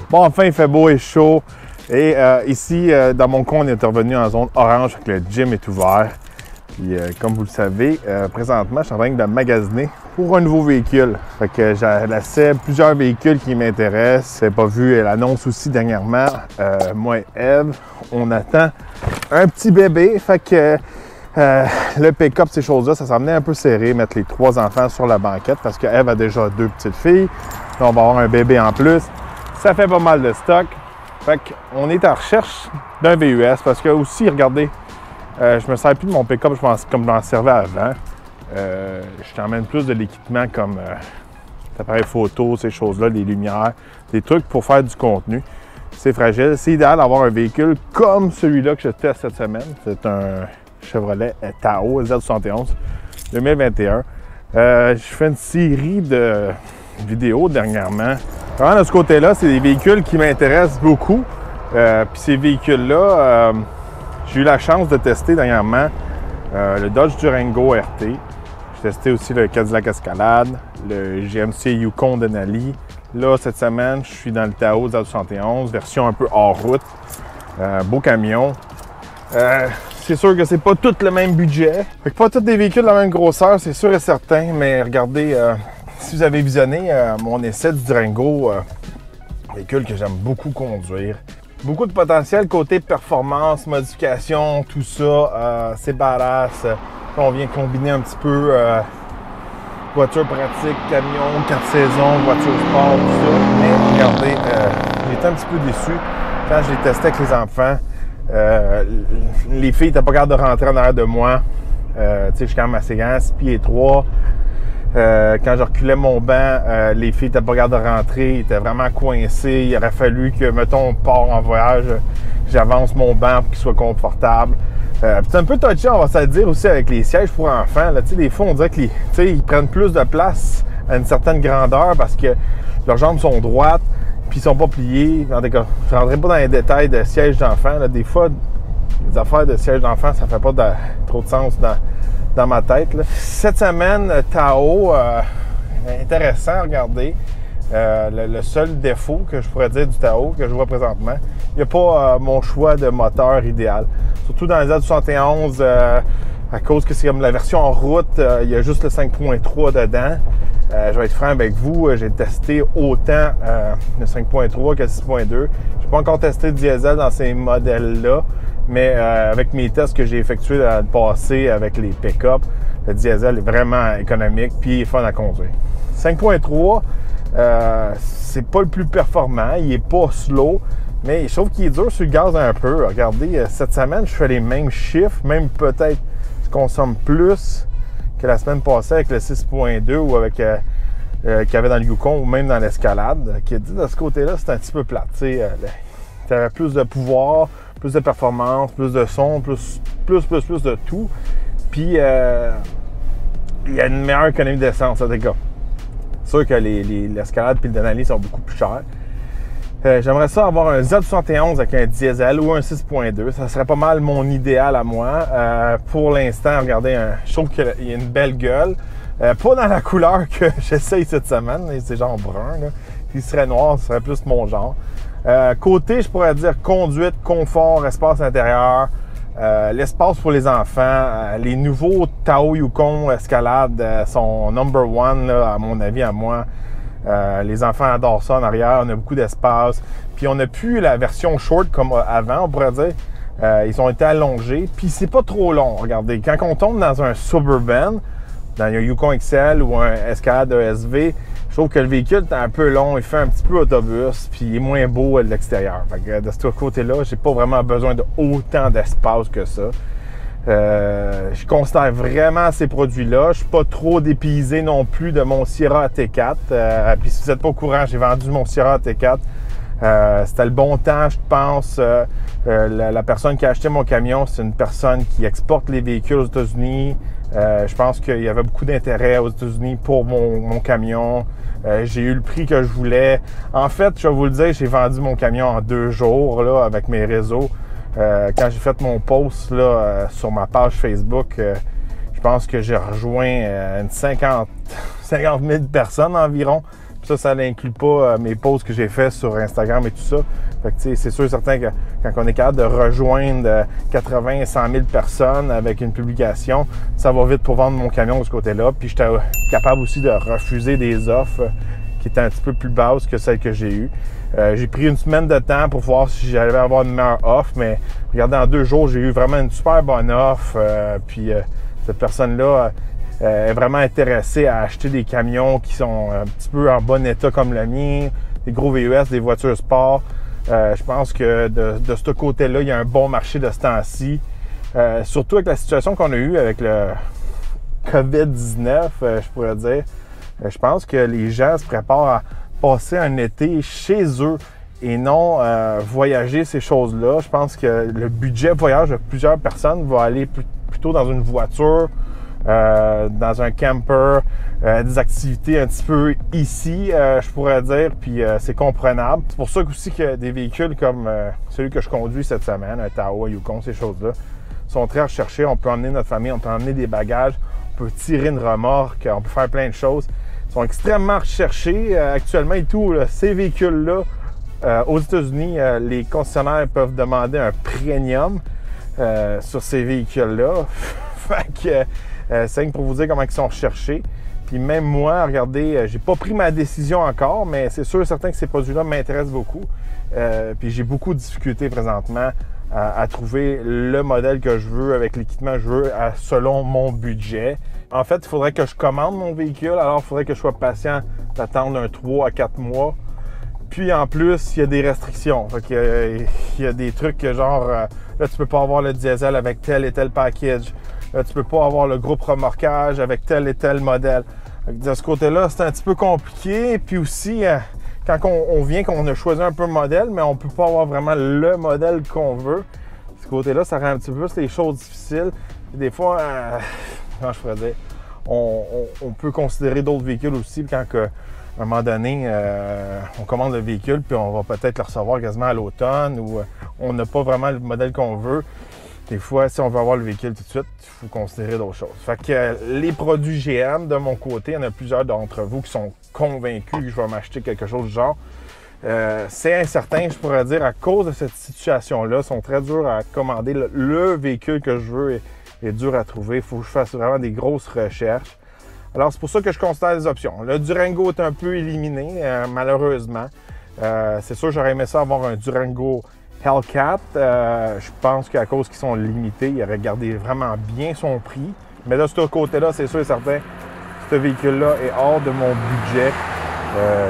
Bon, enfin, il fait beau et chaud. Et ici, dans mon coin, on est revenu en zone orange, que le gym est ouvert. Puis, comme vous le savez, présentement, je suis en train de magasiner pour un nouveau véhicule. Fait que j'ai laissé plusieurs véhicules qui m'intéressent. J'ai pas vu l'annonce aussi dernièrement. Moi et Eve, on attend un petit bébé. Fait que le pick-up, ces choses-là, ça s'en venait un peu serré, mettre les 3 enfants sur la banquette parce que Eve a déjà 2 petites filles. Là, on va avoir un bébé en plus. Ça fait pas mal de stock. Fait qu'on est en recherche d'un VUS parce que aussi, regardez, je me sers plus de mon pick-up, je pense, comme je m'en servais avant. Je t'emmène plus de l'équipement comme l'appareil photo, ces choses-là, des lumières, des trucs pour faire du contenu. C'est fragile. C'est idéal d'avoir un véhicule comme celui-là que je teste cette semaine. C'est un Chevrolet Tahoe Z71 2021. Je fais une série de vidéos dernièrement. Vraiment, de ce côté-là, c'est des véhicules qui m'intéressent beaucoup. Puis ces véhicules-là, j'ai eu la chance de tester dernièrement le Dodge Durango RT. J'ai testé aussi le Cadillac Escalade, le GMC Yukon Denali. Là, cette semaine, je suis dans le Tahoe Z71, version un peu hors route. Beau camion. C'est sûr que c'est pas tout le même budget. Fait que pas tous des véhicules de la même grosseur, c'est sûr et certain. Mais regardez, si vous avez visionné mon essai du Durango, véhicule que j'aime beaucoup conduire. Beaucoup de potentiel côté performance, modification, tout ça. C'est badass. On vient combiner un petit peu voiture pratique, camion, 4 saisons, voiture sport, tout ça. Mais regardez, j'étais un petit peu déçu quand je l'ai testé avec les enfants. Les filles n'étaient pas capables de rentrer en arrière de moi. Tu sais, je suis quand même assez grand, 6 pieds 3. Quand je reculais mon banc, les filles n'étaient pas capables de rentrer, ils étaient vraiment coincés. Il aurait fallu que, mettons, on part en voyage, j'avance mon banc pour qu'il soit confortable. C'est un peu touché, on va se le dire aussi avec les sièges pour enfants. Là, des fois, on dirait que ils prennent plus de place à une certaine grandeur parce que leurs jambes sont droites puis ils sont pas pliés. En tout cas, je ne rentrerai pas dans les détails de sièges d'enfants. Des fois, les affaires de sièges d'enfants, ça fait pas trop de sens dans ma tête. Là. Cette semaine, Tahoe, intéressant à regarder. Le seul défaut que je pourrais dire du Tahoe que je vois présentement, il n'y a pas mon choix de moteur idéal. Surtout dans les Z71, à cause que c'est comme la version en route, il y a juste le 5.3 dedans. Je vais être franc avec vous, j'ai testé autant le 5.3 que le 6.2. Je n'ai pas encore testé le diesel dans ces modèles-là, mais avec mes tests que j'ai effectués dans le passé avec les pick-up, le diesel est vraiment économique puis fun à conduire. 5.3, c'est pas le plus performant, il est pas slow, mais je trouve qu'il est dur sur le gaz un peu. Regardez, cette semaine, je fais les mêmes chiffres, même peut-être je consomme plus que la semaine passée avec le 6.2 ou avec qu'il y avait dans le Yukon ou même dans l'Escalade, qui dit de ce côté-là, c'est un petit peu plate. Tu avais plus de pouvoir, plus de performance, plus de son, plus de tout. Puis, il y a une meilleure économie d'essence, en tout cas. C'est sûr que l'Escalade et le Denali sont beaucoup plus chers. J'aimerais ça avoir un Z71 avec un diesel ou un 6.2. Ça serait pas mal mon idéal à moi. Pour l'instant, regardez, je trouve qu'il y a une belle gueule. Pas dans la couleur que j'essaye cette semaine. C'est genre brun. Là. S'il serait noir, ce serait plus mon genre. Côté, je pourrais dire conduite, confort, espace intérieur. L'espace pour les enfants. Les nouveaux Tahoe Yukon Escalade sont number one, là, à mon avis, à moi. Les enfants adorent ça en arrière, on a beaucoup d'espace. Puis on n'a plus la version short comme avant, on pourrait dire. Ils ont été allongés, puis c'est pas trop long. Regardez, quand on tombe dans un Suburban, dans un Yukon XL ou un Escalade ESV, je trouve que le véhicule est un peu long, il fait un petit peu autobus, puis il est moins beau de l'extérieur. De ce côté-là, j'ai pas vraiment besoin de autant d'espace que ça. Je considère vraiment ces produits-là. Je suis pas trop dépaysé non plus de mon Sierra AT4. Puis si vous n'êtes pas au courant, j'ai vendu mon Sierra AT4. C'était le bon temps, je pense. La personne qui a acheté mon camion, c'est une personne qui exporte les véhicules aux États-Unis. Je pense qu'il y avait beaucoup d'intérêt aux États-Unis pour mon camion. J'ai eu le prix que je voulais. En fait, je vais vous le dire, j'ai vendu mon camion en 2 jours là, avec mes réseaux. Quand j'ai fait mon post là, sur ma page Facebook, je pense que j'ai rejoint une 50 000 personnes environ. Puis ça n'inclut pas mes posts que j'ai fait sur Instagram et tout ça. Fait que c'est sûr et certain que quand on est capable de rejoindre 80 100 000 personnes avec une publication, ça va vite pour vendre mon camion de ce côté-là. Puis j'étais capable aussi de refuser des offres qui étaient un petit peu plus basses que celles que j'ai eues. J'ai pris une semaine de temps pour voir si j'allais avoir une meilleure offre, mais regardez, en 2 jours, j'ai eu vraiment une super bonne offre. Puis cette personne-là est vraiment intéressée à acheter des camions qui sont un petit peu en bon état comme le mien, des gros VUS, des voitures sport. Je pense que de ce côté-là, il y a un bon marché de ce temps-ci. Surtout avec la situation qu'on a eue avec le COVID-19, je pourrais dire. Je pense que les gens se préparent à passer un été chez eux et non voyager ces choses-là. Je pense que le budget voyage de plusieurs personnes va aller plutôt dans une voiture, dans un camper, des activités un petit peu ici, je pourrais dire, puis c'est comprenable. C'est pour ça aussi que des véhicules comme celui que je conduis cette semaine, un Tahoe, Yukon, ces choses-là, sont très recherchés. On peut emmener notre famille, on peut emmener des bagages, on peut tirer une remorque, on peut faire plein de choses. Ils sont extrêmement recherchés actuellement et tout. Là, ces véhicules-là, aux États-Unis, les concessionnaires peuvent demander un premium sur ces véhicules-là. Fait que c'est pour vous dire comment ils sont recherchés. Puis même moi, regardez, j'ai pas pris ma décision encore, mais c'est sûr et certain que ces produits-là m'intéressent beaucoup. Puis j'ai beaucoup de difficultés présentement à trouver le modèle que je veux avec l'équipement que je veux selon mon budget. En fait, il faudrait que je commande mon véhicule, alors il faudrait que je sois patient d'attendre un 3 à 4 mois. Puis en plus, il y a des restrictions. Fait que, il y a des trucs que genre, là tu peux pas avoir le diesel avec tel et tel package. Là, tu peux pas avoir le groupe remorquage avec tel et tel modèle. De ce côté-là, c'est un petit peu compliqué. Puis aussi, quand on vient qu'on a choisi un peu le modèle, mais on peut pas avoir vraiment le modèle qu'on veut. De ce côté-là, ça rend un petit peu plus les choses difficiles. Puis des fois, comment je pourrais dire, on peut considérer d'autres véhicules aussi quand à un moment donné, on commande le véhicule puis on va peut-être le recevoir quasiment à l'automne ou on n'a pas vraiment le modèle qu'on veut. Des fois, si on veut avoir le véhicule tout de suite, il faut considérer d'autres choses. Fait que les produits GM, de mon côté, il y en a plusieurs d'entre vous qui sont convaincus que je vais m'acheter quelque chose du genre. C'est incertain, je pourrais dire, à cause de cette situation-là. Ils sont très durs à commander. Le véhicule que je veux est dur à trouver. Il faut que je fasse vraiment des grosses recherches. Alors, c'est pour ça que je considère les options. Le Durango est un peu éliminé, malheureusement. C'est sûr, j'aurais aimé ça avoir un Durango Hellcat. Je pense qu'à cause qu'ils sont limités, il aurait gardé vraiment bien son prix. Mais de ce côté-là, c'est sûr et certain, ce véhicule-là est hors de mon budget.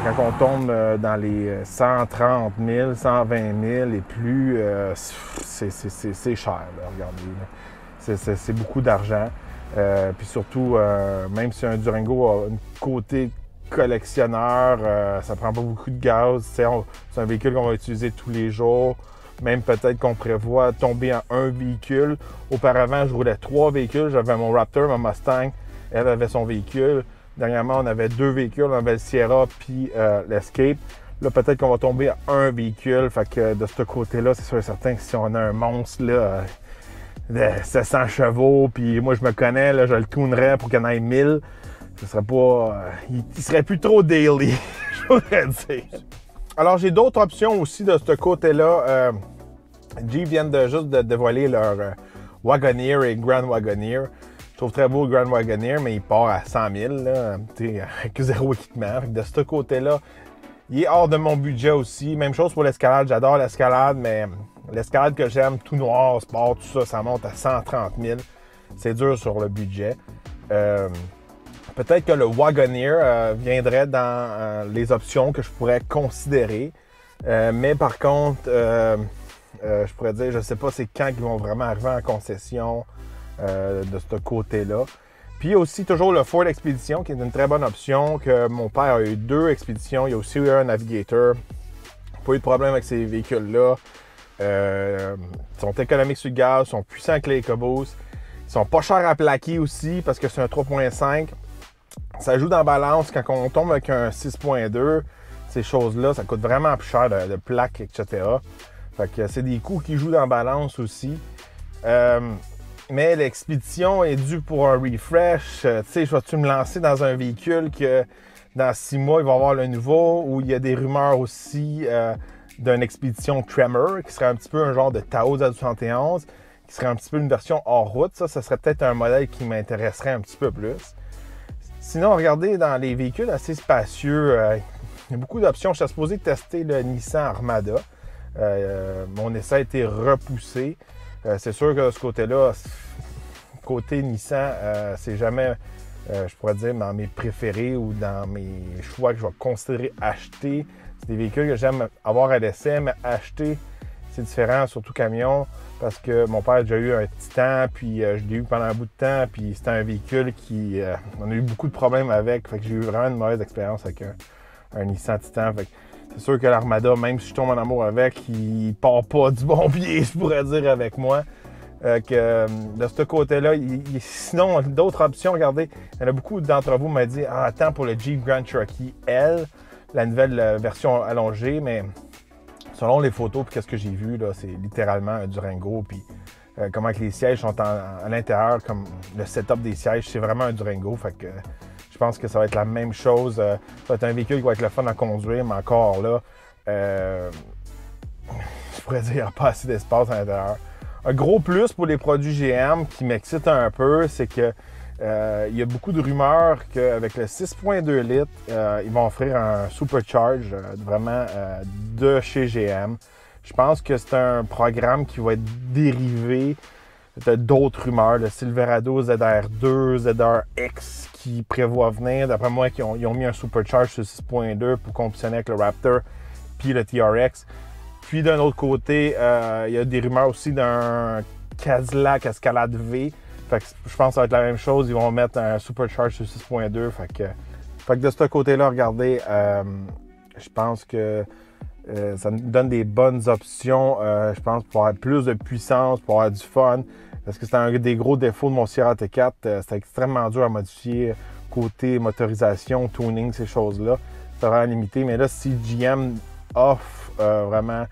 Quand on tombe dans les 130 000, 120 000 et plus, c'est cher, là, regardez. C'est beaucoup d'argent. Puis surtout, même si un Durango a un côté collectionneur, ça prend pas beaucoup de gaz. C'est un véhicule qu'on va utiliser tous les jours. Même peut-être qu'on prévoit tomber en un véhicule. Auparavant, je roulais 3 véhicules. J'avais mon Raptor, ma Mustang. Elle avait son véhicule. Dernièrement, on avait 2 véhicules. On avait le Sierra puis l'Escape. Là, peut-être qu'on va tomber à un véhicule. Fait que de ce côté-là, c'est sûr et certain que si on a un monstre là, de 700 chevaux, puis moi, je me connais, là, je le tunerais pour qu'il y en ait 1000. Ce serait pas... il serait plus trop daily, je voudrais dire. Alors, j'ai d'autres options aussi de ce côté-là. Jeep vient juste de dévoiler leur Wagoneer et Grand Wagoneer. Je trouve très beau le Grand Wagoneer, mais il part à 100 000, là, avec 0 équipement. De ce côté-là, il est hors de mon budget aussi. Même chose pour l'escalade. J'adore l'escalade, mais l'escalade que j'aime, tout noir, sport, tout ça, ça monte à 130 000. C'est dur sur le budget. Peut-être que le Wagoneer viendrait dans les options que je pourrais considérer. Mais par contre, je pourrais dire, je ne sais pas c'est quand ils vont vraiment arriver en concession de ce côté-là. Puis il y a aussi toujours le Ford Expedition qui est une très bonne option, que mon père a eu 2 expéditions. Il y a aussi eu un Navigator. Pas eu de problème avec ces véhicules-là. Ils sont économiques sur le gaz, sont puissants avec les EcoBoost. Ils sont pas chers à plaquer aussi parce que c'est un 3.5. Ça joue dans la balance quand on tombe avec un 6.2. Ces choses-là, ça coûte vraiment plus cher de plaques, etc. Fait que c'est des coûts qui jouent dans la balance aussi. mais l'expédition est due pour un refresh. Tu sais, je vais-tu me lancer dans un véhicule que dans 6 mois, il va y avoir le nouveau, ou il y a des rumeurs aussi d'une expédition Tremor, qui serait un petit peu un genre de Taos A71, qui serait un petit peu une version hors route. Ça serait peut-être un modèle qui m'intéresserait un petit peu plus. Sinon, regardez, dans les véhicules assez spacieux, il y a beaucoup d'options. Je suis supposé tester le Nissan Armada. Mon essai a été repoussé. C'est sûr que de ce côté-là, côté Nissan, c'est jamais, je pourrais dire, dans mes préférés ou dans mes choix que je vais considérer acheter. C'est des véhicules que j'aime avoir à l'essai, mais acheter, c'est différent, surtout camion, parce que mon père a déjà eu un Titan, puis je l'ai eu pendant un bout de temps, puis c'était un véhicule qui... on a eu beaucoup de problèmes avec, fait que j'ai eu vraiment une mauvaise expérience avec un Nissan Titan. Fait que c'est sûr que l'Armada, même si je tombe en amour avec, il part pas du bon pied, je pourrais dire, avec moi. Que de ce côté-là, sinon, d'autres options, regardez, il y en a beaucoup d'entre vous m'ont dit « Ah, attends pour le Jeep Grand Cherokee L, la nouvelle version allongée », mais selon les photos et qu'est-ce que j'ai vu, là, c'est littéralement un Durango, puis comment que les sièges sont à l'intérieur, comme le setup des sièges, c'est vraiment un Durango, fait que je pense que ça va être la même chose. Ça va être un véhicule qui va être le fun à conduire, mais encore là, je pourrais dire qu'il n'y a pas assez d'espace à l'intérieur. Un gros plus pour les produits GM qui m'excite un peu, c'est que il y a beaucoup de rumeurs qu'avec le 6.2 litres, ils vont offrir un supercharge vraiment de chez GM. Je pense que c'est un programme qui va être dérivé d'autres rumeurs, le Silverado ZR2, ZRX qui prévoit venir. D'après moi, ils ont mis un supercharge sur 6.2 pour compétitionner avec le Raptor puis le TRX. Puis d'un autre côté, il y a des rumeurs aussi d'un Cadillac Escalade V. Fait que je pense que ça va être la même chose. Ils vont mettre un supercharge sur 6.2. Fait que de ce côté-là, regardez, je pense que ça nous donne des bonnes options, je pense, pour avoir plus de puissance, pour avoir du fun. Parce que c'est un des gros défauts de mon Sierra T4. C'était extrêmement dur à modifier côté motorisation, tuning, ces choses-là. C'est vraiment limité. Mais là, si GM offre vraiment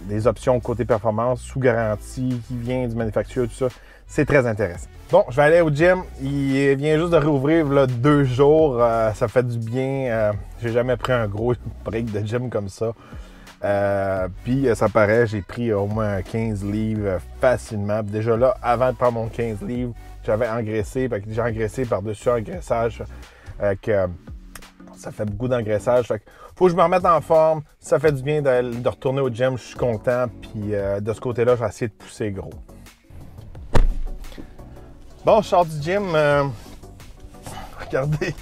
des options côté performance sous garantie qui vient du manufacturier, tout ça, c'est très intéressant. Bon, je vais aller au gym. Il vient juste de réouvrir là, 2 jours. Ça fait du bien. J'ai jamais pris un gros break de gym comme ça. Puis ça paraît, j'ai pris au moins 15 livres facilement. Puis déjà là, avant de prendre mon 15 livres, j'avais engraissé. J'ai engraissé par-dessus engraissage. Ça fait beaucoup d'engraissage. Fait que faut que je me remette en forme. Ça fait du bien de retourner au gym. Je suis content. Puis de ce côté-là, je vais essayer de pousser gros. Bon, je sors du gym. Regardez,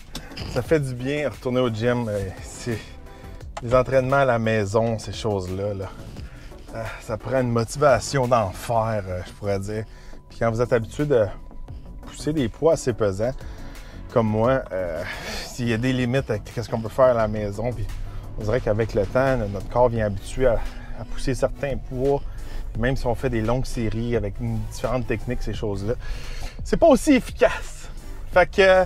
ça fait du bien retourner au gym. C'est les entraînements à la maison, ces choses-là. Là. Ça prend une motivation d'enfer, je pourrais dire. Puis quand vous êtes habitué de pousser des poids assez pesants, comme moi, s'il y a des limites à ce qu'on peut faire à la maison, puis on dirait qu'avec le temps, notre corps vient habitué à pousser certains poids, même si on fait des longues séries avec différentes techniques, ces choses-là, c'est pas aussi efficace. Fait que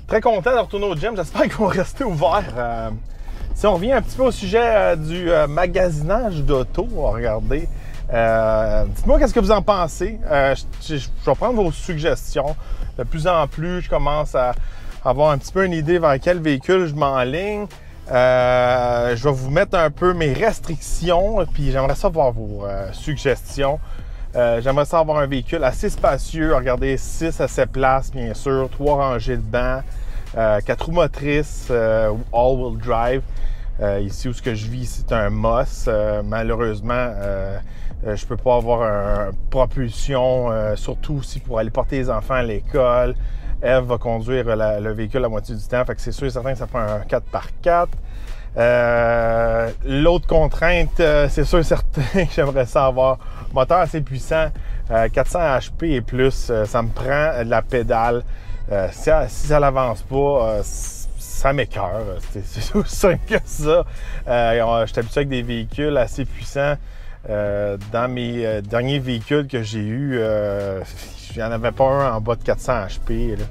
très content de retourner au gym. J'espère qu'ils vont rester ouverts. Si on revient un petit peu au sujet du magasinage d'auto, regardez. Dites-moi qu'est-ce que vous en pensez. Je vais prendre vos suggestions. De plus en plus, je commence à avoir un petit peu une idée vers quel véhicule je m'enligne. Je vais vous mettre un peu mes restrictions, puis j'aimerais ça voir vos suggestions. J'aimerais ça avoir un véhicule assez spacieux. Regardez, 6 à 7 places, bien sûr, 3 rangées de bancs, 4 roues motrices, all-wheel drive. Ici où ce que je vis, c'est un Moss. Malheureusement, je peux pas avoir une propulsion, surtout aussi pour aller porter les enfants à l'école. Eve va conduire le véhicule la moitié du temps, fait que c'est sûr et certain que ça prend un 4x4. L'autre contrainte, c'est sûr et certain que j'aimerais ça avoir un moteur assez puissant, 400 HP et plus, ça me prend de la pédale. Si ça n'avance pas, ça m'écoeure. C'est aussi simple que ça. Je suis habitué avec des véhicules assez puissants. Dans mes derniers véhicules que j'ai eus, il n'y en avait pas un en bas de 400 HP. Là.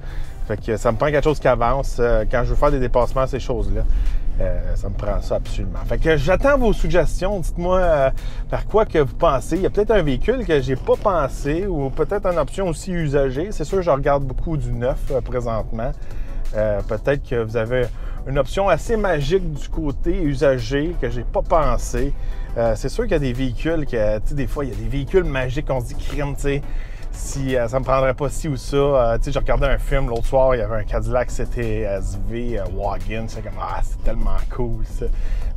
Fait que ça me prend quelque chose qui avance quand je veux faire des dépassements, ces choses-là. Ça me prend ça absolument. Fait que j'attends vos suggestions. Dites-moi par quoi que vous pensez. Il y a peut-être un véhicule que j'ai pas pensé ou peut-être une option aussi usagée. C'est sûr, je regarde beaucoup du neuf présentement. Peut-être que vous avez une option assez magique du côté usagé que j'ai pas pensé. C'est sûr qu'il y a des véhicules que, tu sais, des fois, il y a des véhicules magiques qu'on se dit crime, tu sais. Si ça me prendrait pas ci ou ça. Tu sais, j'ai regardé un film l'autre soir, il y avait un Cadillac CTS-V Wagon. C'est comme, c'est tellement cool ça.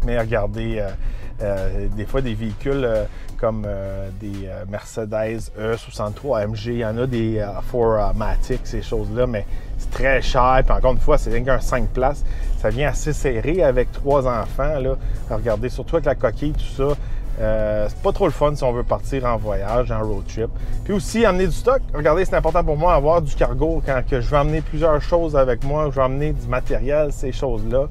Mais regardez, des fois des véhicules comme des Mercedes E63 AMG, il y en a des 4MATIC, ces choses-là, mais c'est très cher. Puis encore une fois, c'est rien qu'un 5 places. Ça vient assez serré avec 3 enfants. Là. Regardez, surtout avec la coquille, tout ça. C'est pas trop le fun si on veut partir en voyage, en road trip. Puis aussi, amener du stock. Regardez, c'est important pour moi d'avoir du cargo quand que je veux emmener plusieurs choses avec moi. Je veux emmener du matériel, ces choses-là.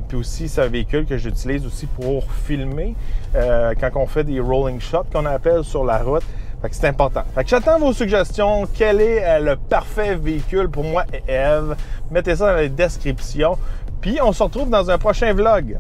Puis aussi, c'est un véhicule que j'utilise aussi pour filmer quand on fait des rolling shots qu'on appelle sur la route. Fait que c'est important. Fait que j'attends vos suggestions. Quel est le parfait véhicule pour moi et Eve? Mettez ça dans les descriptions. Puis on se retrouve dans un prochain vlog.